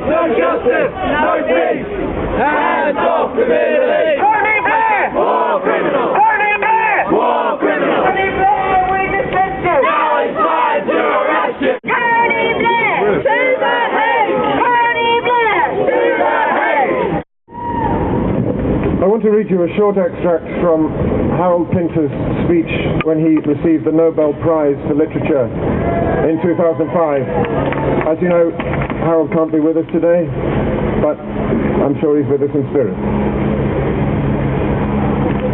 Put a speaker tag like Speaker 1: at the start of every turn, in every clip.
Speaker 1: no justice, no peace. Hands off the Middle East.
Speaker 2: Tony Blair!
Speaker 1: War criminal.
Speaker 2: Tony Blair!
Speaker 1: War criminal.
Speaker 2: Tony Blair, we dismiss you!
Speaker 1: Now it's time to arrest you.
Speaker 2: Tony Blair! To the Hague! Tony Blair! To the Hague!
Speaker 3: I want to read you a short extract from Harold Pinter's speech when he received the Nobel Prize for Literature in 2005. As you know, Harold can't be with us today, but I'm sure he's with us in spirit.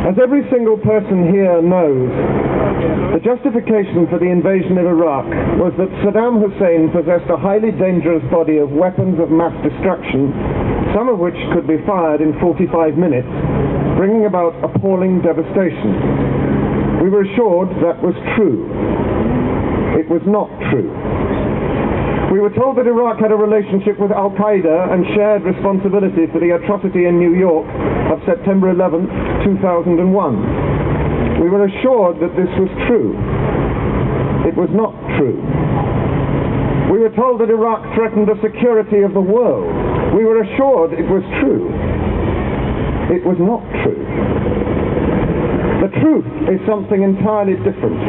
Speaker 3: As every single person here knows, the justification for the invasion of Iraq was that Saddam Hussein possessed a highly dangerous body of weapons of mass destruction, some of which could be fired in 45 minutes, bringing about appalling devastation. We were assured that was true. It was not true. We were told that Iraq had a relationship with Al-Qaeda and shared responsibility for the atrocity in New York of September 11, 2001. We were assured that this was true. It was not true. We were told that Iraq threatened the security of the world. We were assured it was true. It was not true. The truth is something entirely different.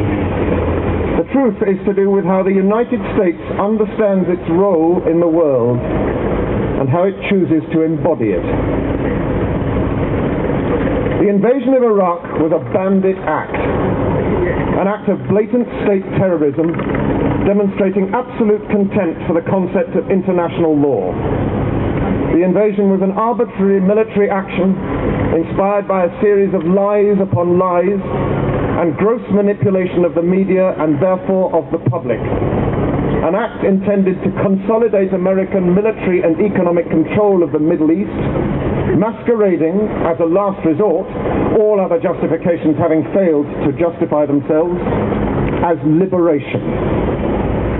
Speaker 3: The truth is to do with how the United States understands its role in the world and how it chooses to embody it. The invasion of Iraq was a bandit act, an act of blatant state terrorism demonstrating absolute contempt for the concept of international law. The invasion was an arbitrary military action inspired by a series of lies upon lies and gross manipulation of the media and therefore of the public. An act intended to consolidate American military and economic control of the Middle East, masquerading as a last resort, all other justifications having failed to justify themselves, as liberation.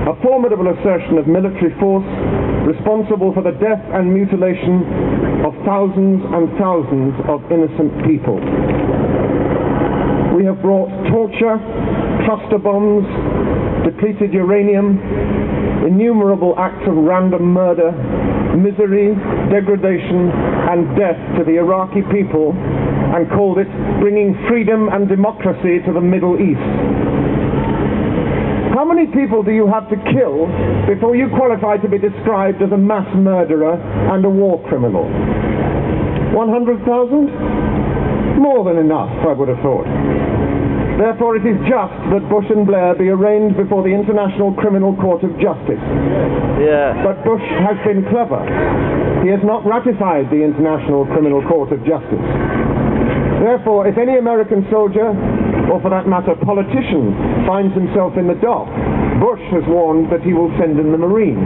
Speaker 3: A formidable assertion of military force responsible for the death and mutilation of thousands and thousands of innocent people. We have brought torture, cluster bombs, depleted uranium, innumerable acts of random murder, misery, degradation, and death to the Iraqi people and called it bringing freedom and democracy to the Middle East. How many people do you have to kill before you qualify to be described as a mass murderer and a war criminal? 100,000? More than enough, I would have thought. Therefore, it is just that Bush and Blair be arraigned before the International Criminal Court of Justice. But Bush has been clever. He has not ratified the International Criminal Court of Justice. Therefore, if any American soldier, or for that matter politician, finds himself in the dock, Bush has warned that he will send in the Marines.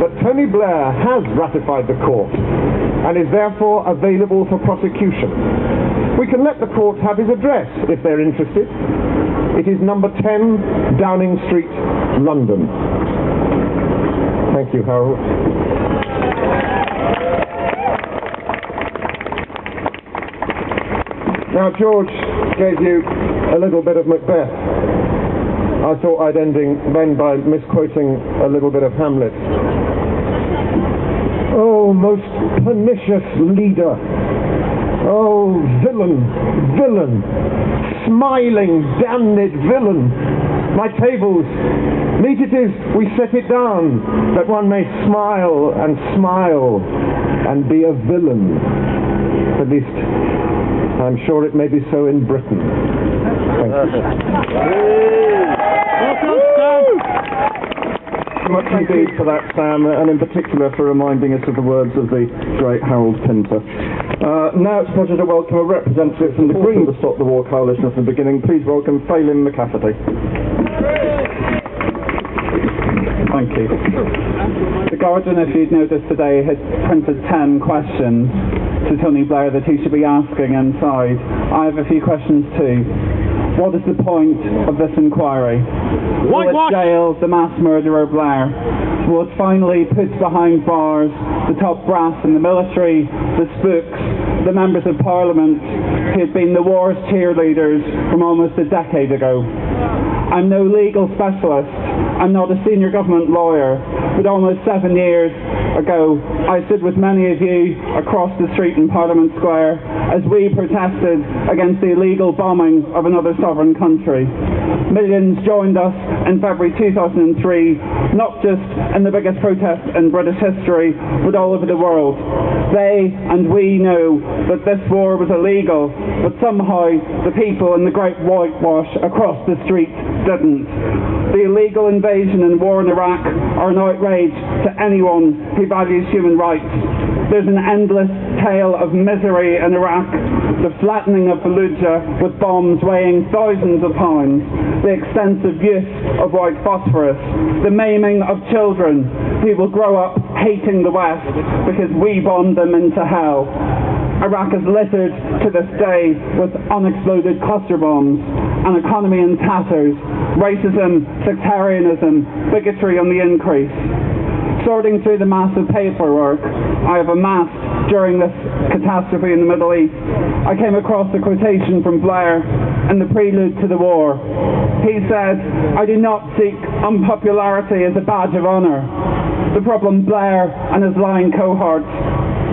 Speaker 3: But Tony Blair has ratified the court and is therefore available for prosecution. We can let the court have his address if they're interested. It is number 10 Downing Street, London. Thank you, Harold. Now, George gave you a little bit of Macbeth. I thought I'd end by misquoting a little bit of Hamlet. Oh, most pernicious leader. Oh, villain, villain, smiling, damned villain. My tables, meet it is, we set it down, that one may smile and be a villain. At least, I'm sure it may be so in Britain. Thank you. Much indeed for that, Sam, and in particular for reminding us of the words of the great Harold Pinter. Now it's a pleasure to welcome a representative from the Green to Stop the War Coalition from the beginning. Please welcome Phelim McCafferty.
Speaker 4: Thank you. The Guardian, if you'd noticed today, has printed 10 questions to Tony Blair that he should be asking inside. I have a few questions too. What is the point of this inquiry? Will it jail the mass murderer Blair? Will it finally put behind bars the top brass in the military, the spooks, the members of parliament who had been the war's cheerleaders from almost a decade ago? I'm no legal specialist. I'm not a senior government lawyer. But almost 7 years ago, I stood with many of you across the street in Parliament Square as we protested against the illegal bombing of another sovereign country. Millions joined us in February 2003, not just in the biggest protest in British history, but all over the world. They and we know that this war was illegal, but somehow the people in the great whitewash across the street didn't. The illegal invasion and war in Iraq are an outrage to anyone who values human rights. There's an endless tale of misery in Iraq, the flattening of Fallujah with bombs weighing thousands of pounds, the extensive use of white phosphorus, the maiming of children who will grow up hating the West because we bombed them into hell. Iraq is littered to this day with unexploded cluster bombs, an economy in tatters, racism, sectarianism, bigotry on the increase. Sorting through the massive paperwork I have amassed during this catastrophe in the Middle East, I came across a quotation from Blair in the prelude to the war. He said, "I do not seek unpopularity as a badge of honour." The problem Blair and his lying cohorts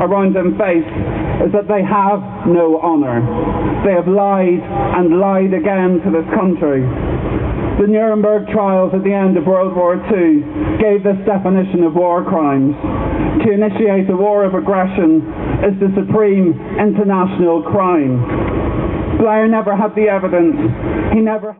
Speaker 4: around him face is that they have no honour. They have lied and lied again to this country. The Nuremberg trials at the end of World War II gave this definition of war crimes. To initiate a war of aggression is the supreme international crime. Blair never had the evidence. He never